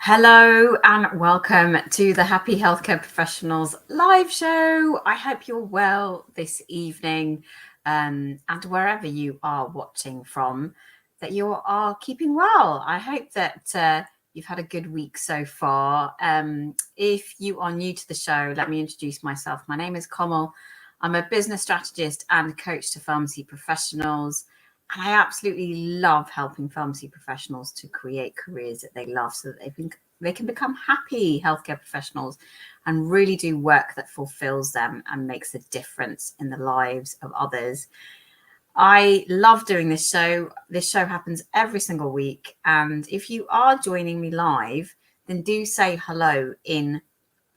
Hello and welcome to the Happy Healthcare Professionals live show. I hope you're well this evening and wherever you are watching from, that you are keeping well. I hope that you've had a good week so far. If you are new to the show, let me introduce myself. My name is Komal. I'm a business strategist and coach to pharmacy professionals. And I absolutely love helping pharmacy professionals to create careers that they love so that they can become happy healthcare professionals and really do work that fulfills them and makes a difference in the lives of others. I love doing this show. This show happens every single week. And if you are joining me live, then do say hello in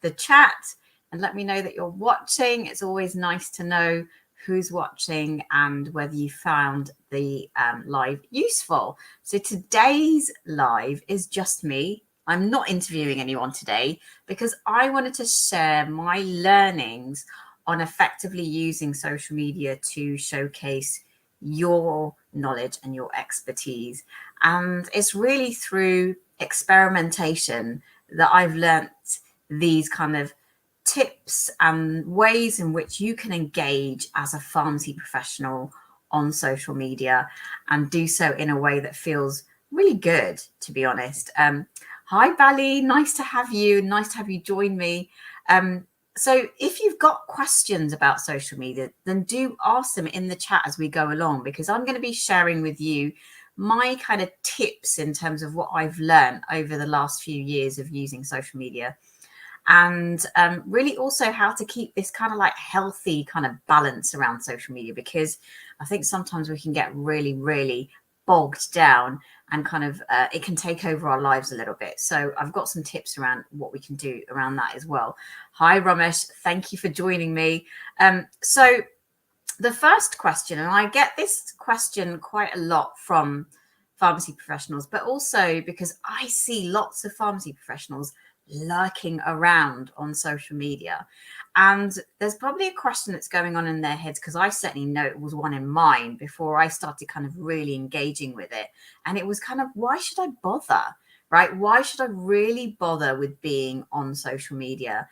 the chat and let me know that you're watching. It's always nice to know who's watching and whether you found the live useful. So today's live is just me. I'm not interviewing anyone today because I wanted to share my learnings on effectively using social media to showcase your knowledge and your expertise. And it's really through experimentation that I've learnt these kind of tips and ways in which you can engage as a pharmacy professional on social media and do so in a way that feels really good, to be honest. Hi, Bali. Nice to have you. Nice to have you join me. So if you've got questions about social media, then do ask them in the chat as we go along, because I'm going to be sharing with you my kind of tips in terms of what I've learned over the last few years of using social media. And really also how to keep this kind of like healthy kind of balance around social media, because I think sometimes we can get really, really bogged down and kind of it can take over our lives a little bit. So I've got some tips around what we can do around that as well. Hi, Ramesh. Thank you for joining me. So the first question, and I get this question quite a lot from pharmacy professionals, but also because I see lots of pharmacy professionals lurking around on social media. And there's probably a question that's going on in their heads, because I certainly know it was one in mine before I started kind of really engaging with it. And it was kind of, why should I bother, right? Why should I really bother with being on social media?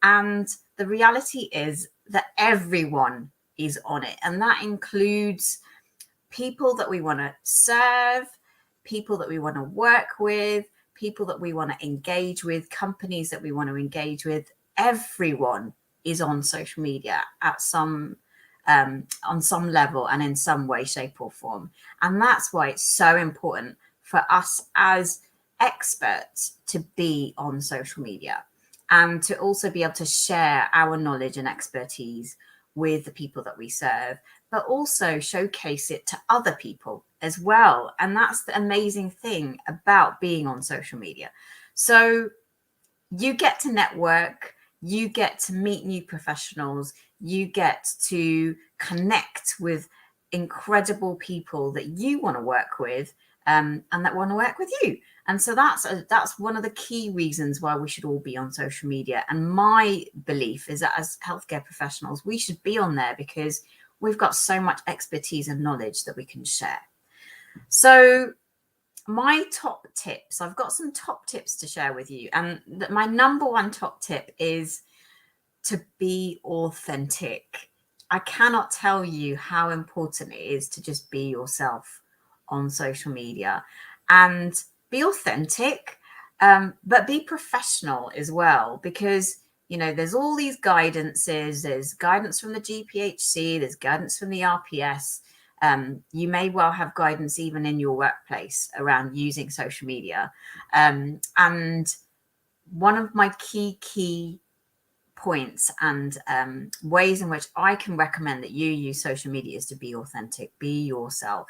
And the reality is that everyone is on it. And that includes people that we want to serve, people that we want to work with, people that we want to engage with, companies that we want to engage with. Everyone is on social media at some on some level and in some way, shape or form. And that's why it's so important for us as experts to be on social media and to also be able to share our knowledge and expertise with the people that we serve, but also showcase it to other people as well. And that's the amazing thing about being on social media. So you get to network, you get to meet new professionals, you get to connect with incredible people that you want to work with and that want to work with you. And so that's one of the key reasons why we should all be on social media. And my belief is that as healthcare professionals, we should be on there because we've got so much expertise and knowledge that we can share. So my top tips, I've got some top tips to share with you. And my number one top tip is to be authentic. I cannot tell you how important it is to just be yourself on social media and be authentic, but be professional as well, because there's all these guidances. There's guidance from the GPHC, there's guidance from the RPS. You may well have guidance even in your workplace around using social media. And one of my key points and ways in which I can recommend that you use social media is to be authentic, be yourself.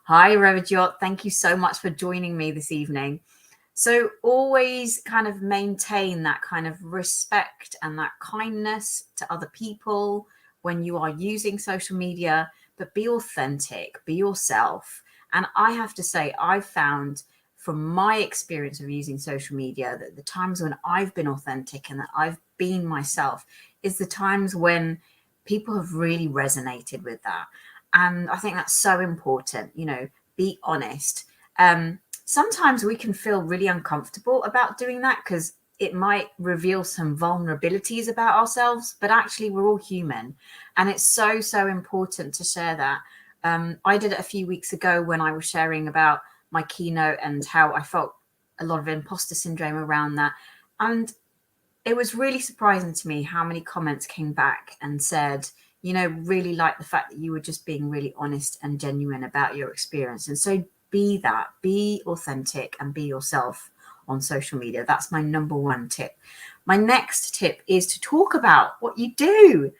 Hi, Revajot. Thank you so much for joining me this evening. So always kind of maintain that kind of respect and that kindness to other people when you are using social media, but be authentic, be yourself. And I have to say, I've found from my experience of using social media that the times when I've been authentic and that I've been myself is the times when people have really resonated with that. And I think that's so important, be honest. sometimes we can feel really uncomfortable about doing that because it might reveal some vulnerabilities about ourselves, but actually we're all human. And it's so, so important to share that. I did it a few weeks ago when I was sharing about my keynote and how I felt a lot of imposter syndrome around that. And it was really surprising to me how many comments came back and said, really like the fact that you were just being really honest and genuine about your experience. And so be authentic and be yourself on social media. That's my number one tip. My next tip is to talk about what you do.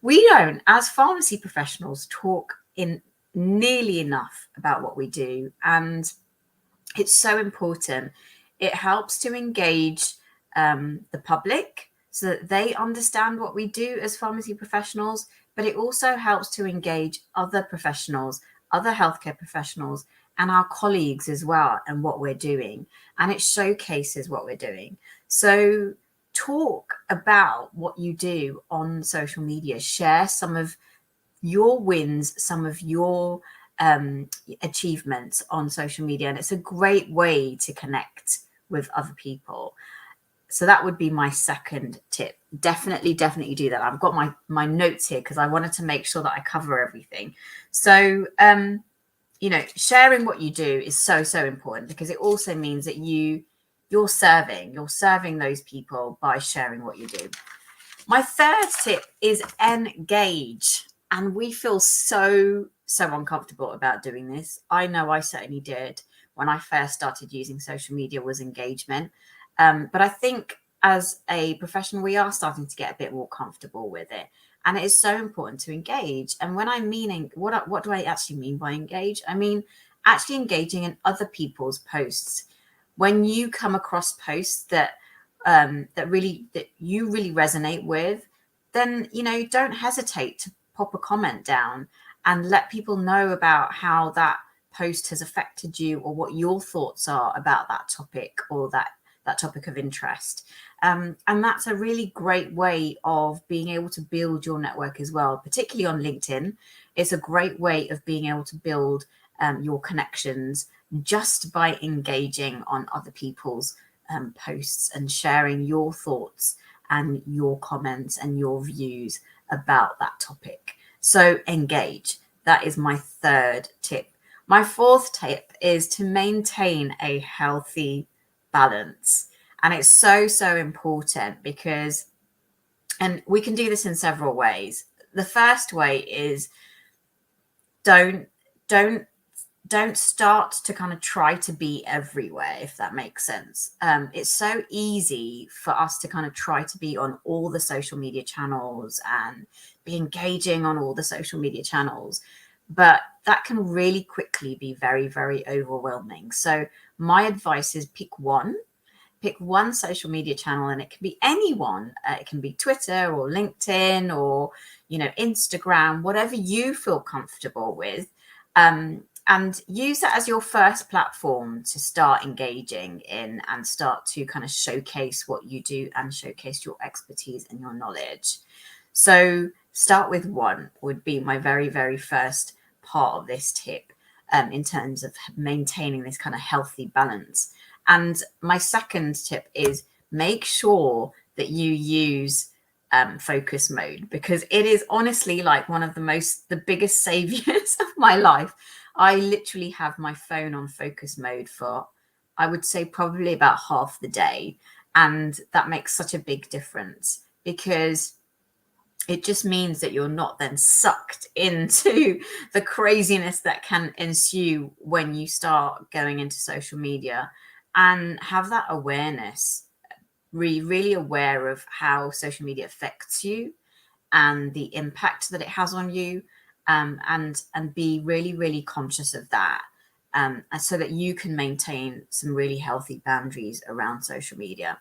We don't, as pharmacy professionals, talk in nearly enough about what we do. And it's so important. It helps to engage the public so that they understand what we do as pharmacy professionals, but it also helps to engage other professionals, other healthcare professionals, and our colleagues as well, and what we're doing. And it showcases what we're doing. So talk about what you do on social media. Share some of your wins, some of your achievements on social media. And it's a great way to connect with other people. So that would be my second tip. Definitely do that. I've got my notes here because I wanted to make sure that I cover everything. So, sharing what you do is so, so important because it also means that you're serving those people by sharing what you do. My third tip is engage. And we feel so, so uncomfortable about doing this. I know I certainly did when I first started using social media, was engagement. But I think as a professional, we are starting to get a bit more comfortable with it. And it is so important to engage. And when I'm meaning, what do I actually mean by engage? I mean, actually engaging in other people's posts. When you come across posts that you really resonate with, then, don't hesitate to pop a comment down and let people know about how that post has affected you or what your thoughts are about that topic or that topic of interest. And that's a really great way of being able to build your network as well, particularly on LinkedIn. It's a great way of being able to build your connections just by engaging on other people's posts and sharing your thoughts and your comments and your views about that topic. So engage. That is my third tip. My fourth tip is to maintain a healthy balance. And it's so, so important because, and we can do this in several ways. The first way is don't start to kind of try to be everywhere, if that makes sense. It's so easy for us to kind of try to be on all the social media channels and be engaging on all the social media channels. But that can really quickly be very, very overwhelming. So my advice is pick one social media channel, and it can be anyone. It can be Twitter or LinkedIn or, Instagram, whatever you feel comfortable with. And use that as your first platform to start engaging in and start to kind of showcase what you do and showcase your expertise and your knowledge. So start with one would be my very, very first part of this tip in terms of maintaining this kind of healthy balance. And my second tip is make sure that you use focus mode, because it is honestly like one of the biggest saviors of my life. I literally have my phone on focus mode for, I would say, probably about half the day. And that makes such a big difference because it just means that you're not then sucked into the craziness that can ensue when you start going into social media, and have that awareness, really aware of how social media affects you and the impact that it has on you, and be really, really conscious of that, so that you can maintain some really healthy boundaries around social media.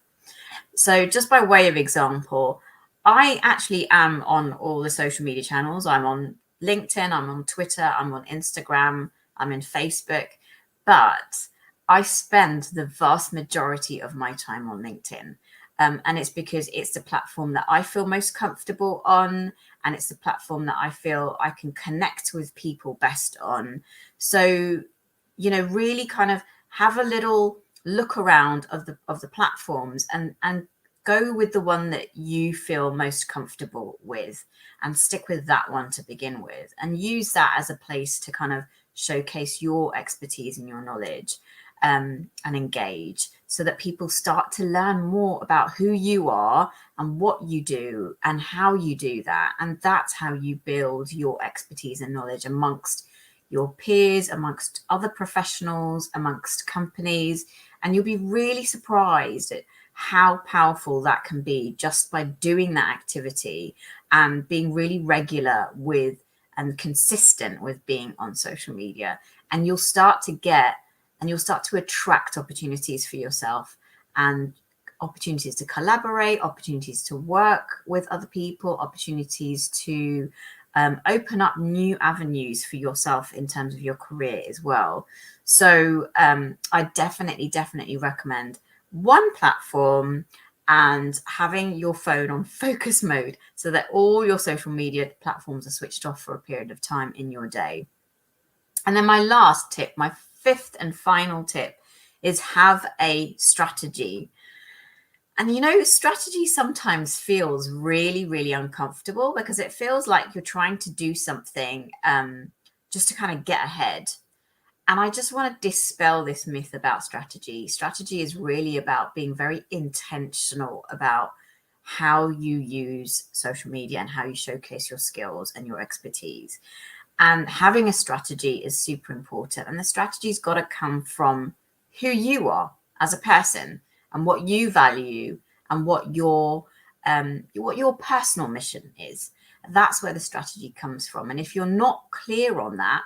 So just by way of example, I actually am on all the social media channels. I'm on LinkedIn, I'm on Twitter, I'm on Instagram, I'm in Facebook, but I spend the vast majority of my time on LinkedIn. And it's because it's the platform that I feel most comfortable on, and it's the platform that I feel I can connect with people best on. So, really kind of have a little look around of the platforms and go with the one that you feel most comfortable with and stick with that one to begin with, and use that as a place to kind of showcase your expertise and your knowledge, and engage, so that people start to learn more about who you are and what you do and how you do that. And that's how you build your expertise and knowledge amongst your peers, amongst other professionals, amongst companies. And you'll be really surprised at how powerful that can be just by doing that activity and being really regular with and consistent with being on social media. And you'll start to attract opportunities for yourself, and opportunities to collaborate, opportunities to work with other people, opportunities to open up new avenues for yourself in terms of your career as well. So I definitely recommend one platform and having your phone on focus mode so that all your social media platforms are switched off for a period of time in your day. And then my last tip, my fifth and final tip, is have a strategy. And strategy sometimes feels really, really uncomfortable because it feels like you're trying to do something just to kind of get ahead. And I just want to dispel this myth about strategy. Strategy is really about being very intentional about how you use social media and how you showcase your skills and your expertise. And having a strategy is super important. And the strategy's got to come from who you are as a person and what you value and what your personal mission is. That's where the strategy comes from. And if you're not clear on that,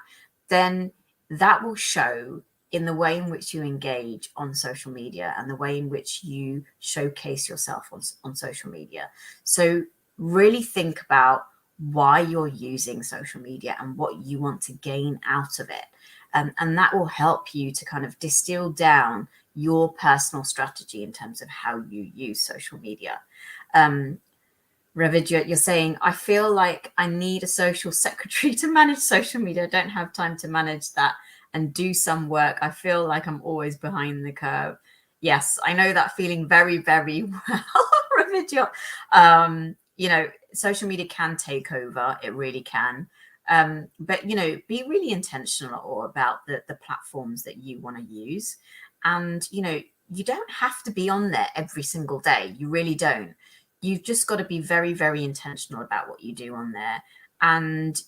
then that will show in the way in which you engage on social media and the way in which you showcase yourself on social media. So really think about why you're using social media and what you want to gain out of it. And that will help you to kind of distill down your personal strategy in terms of how you use social media. Ravidya, you're saying, I feel like I need a social secretary to manage social media. I don't have time to manage that and do some work. I feel like I'm always behind the curve. Yes, I know that feeling very, very well, Ravidya. Social media can take over. It really can. But, be really intentional about the platforms that you want to use. And, you don't have to be on there every single day. You really don't. You've just got to be very, very intentional about what you do on there. And,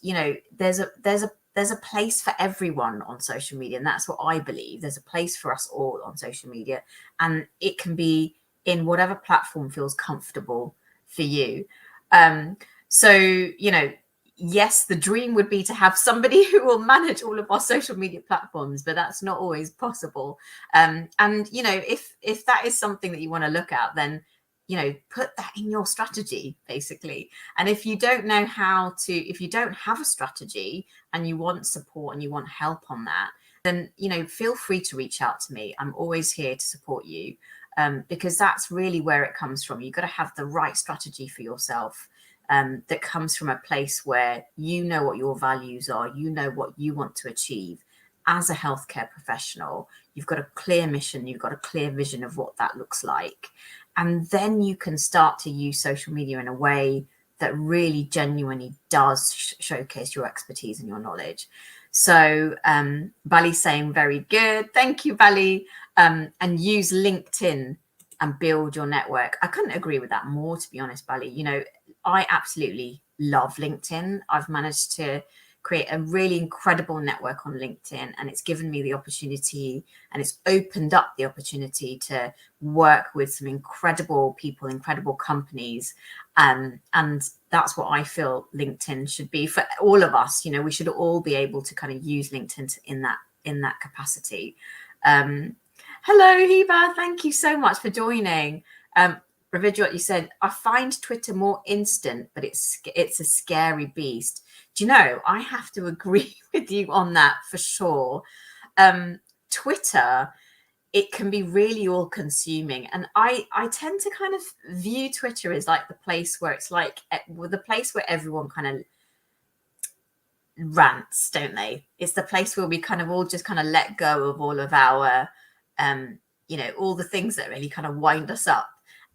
there's a place for everyone on social media. And that's what I believe. There's a place for us all on social media. And it can be in whatever platform feels comfortable for you. So, yes, the dream would be to have somebody who will manage all of our social media platforms, but that's not always possible. And, if that is something that you want to look at, then, put that in your strategy, basically. And if you don't have a strategy and you want support and you want help on that, then, feel free to reach out to me. I'm always here to support you, because that's really where it comes from. You've got to have the right strategy for yourself. That comes from a place where you know what your values are, you know what you want to achieve as a healthcare professional. You've got a clear mission, you've got a clear vision of what that looks like. And then you can start to use social media in a way that really genuinely does showcase your expertise and your knowledge. So Bali's saying very good. Thank you, Bali. And use LinkedIn and build your network. I couldn't agree with that more, to be honest, Bali. I absolutely love LinkedIn. I've managed to create a really incredible network on LinkedIn, and it's given me the opportunity, and it's opened up the opportunity to work with some incredible people, incredible companies. And that's what I feel LinkedIn should be for all of us. We should all be able to kind of use LinkedIn in that capacity. Hello, Hiba. Thank you so much for joining. Ravidya, what you said, I find Twitter more instant, but it's a scary beast. Do you know, I have to agree with you on that for sure. Twitter, it can be really all consuming. And I tend to kind of view Twitter as like the place where it's like the place where everyone kind of rants, don't they? It's the place where we kind of all just kind of let go of all of our all the things that really kind of wind us up.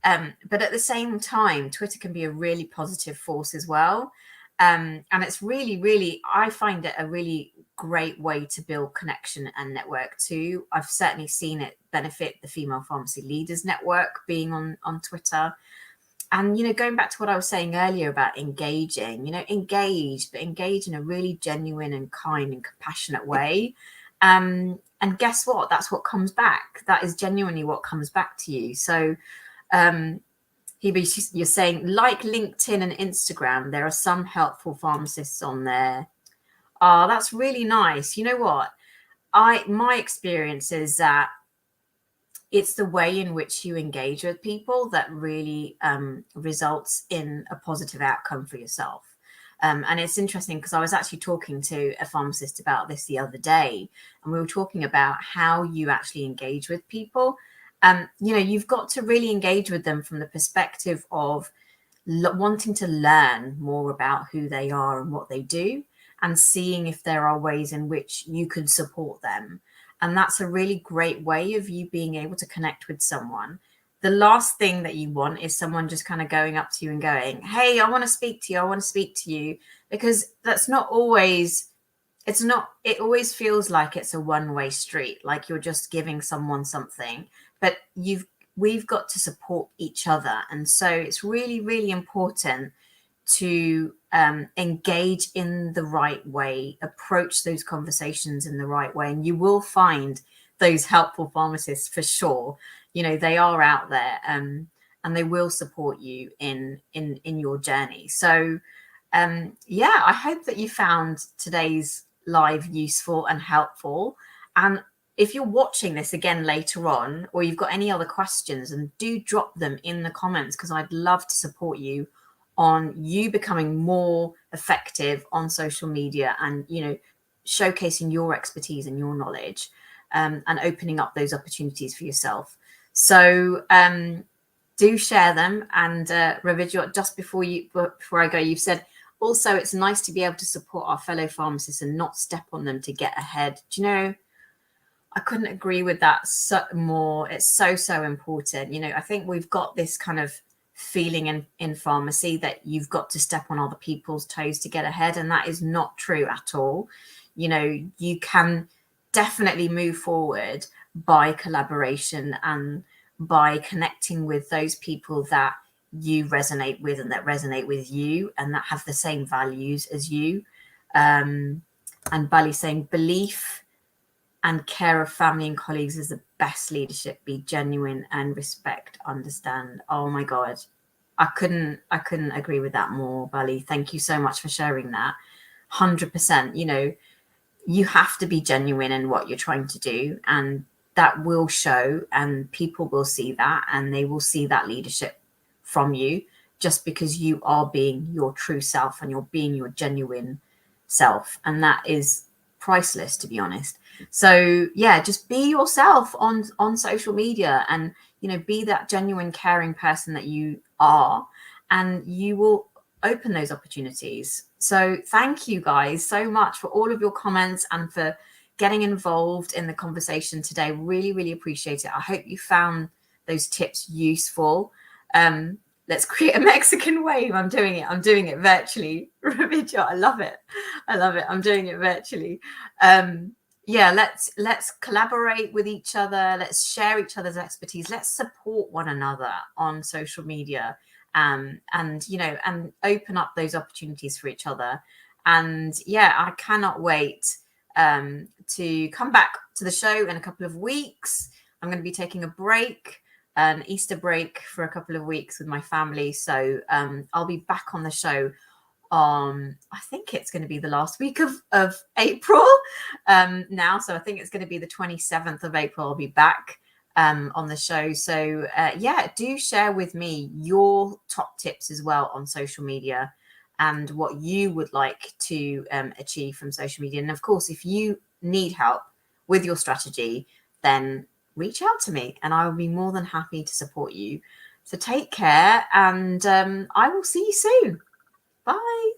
But at the same time, Twitter can be a really positive force as well. And it's really, really, I find it a really great way to build connection and network too. I've certainly seen it benefit the Female Pharmacy Leaders Network being on Twitter. And, going back to what I was saying earlier about engaging, engage, but engage in a really genuine and kind and compassionate way. And guess what? That's what comes back. That is genuinely what comes back to you. So, Hebe, you're saying, like LinkedIn and Instagram, there are some helpful pharmacists on there. Oh, that's really nice. You know what? My experience is that it's the way in which you engage with people that really results in a positive outcome for yourself. And it's interesting because I was actually talking to a pharmacist about this the other day, and we were talking about how you actually engage with people. You've got to really engage with them from the perspective of wanting to learn more about who they are and what they do, and seeing if there are ways in which you can support them. And that's a really great way of you being able to connect with someone. The last thing that you want is someone just kind of going up to you and going, hey, I want to speak to you. I want to speak to you. Because that's not always, it always feels like it's a one-way street, like you're just giving someone something. But we've got to support each other. And so it's really, really important to engage in the right way, approach those conversations in the right way, and you will find those helpful pharmacists for sure. They are out there, and they will support you in your journey. So I hope that you found today's live useful and helpful. And if you're watching this again later on, or you've got any other questions, and do drop them in the comments, because I'd love to support you on you becoming more effective on social media, and showcasing your expertise and your knowledge, and opening up those opportunities for yourself. So do share them. And Ravijot, just before I go, you've said also it's nice to be able to support our fellow pharmacists and not step on them to get ahead. Do you know, I couldn't agree with that more. It's so important. I think we've got this kind of feeling in pharmacy that you've got to step on other people's toes to get ahead, and that is not true at all. You can definitely move forward by collaboration and by connecting with those people that you resonate with and that resonate with you and that have the same values as you. And Bali saying belief and care of family and colleagues is the best leadership. Be genuine and respect, understand. Oh my God. I couldn't agree with that more, Bali. Thank you so much for sharing that. 100%. You have to be genuine in what you're trying to do, and that will show, and people will see that, and they will see that leadership from you, just because you are being your true self and you're being your genuine self. And that is priceless, to be honest. So just be yourself on social media, and be that genuine, caring person that you are, and you will open those opportunities. So thank you guys so much for all of your comments and for getting involved in the conversation today. Really, really appreciate it. I hope you found those tips useful. Let's create a Mexican wave. I'm doing it virtually. I love it. I'm doing it virtually. Let's collaborate with each other. Let's share each other's expertise. Let's support one another on social media, and open up those opportunities for each other. And I cannot wait to come back to the show in a couple of weeks. I'm going to be taking a break, an Easter break, for a couple of weeks with my family. So I'll be back on the show I think it's going to be the last week of April now. So I think it's going to be the 27th of April. I'll be back on the show. So do share with me your top tips as well on social media, and what you would like to achieve from social media. And of course, if you need help with your strategy, then reach out to me and I will be more than happy to support you. So take care, and I will see you soon. Bye.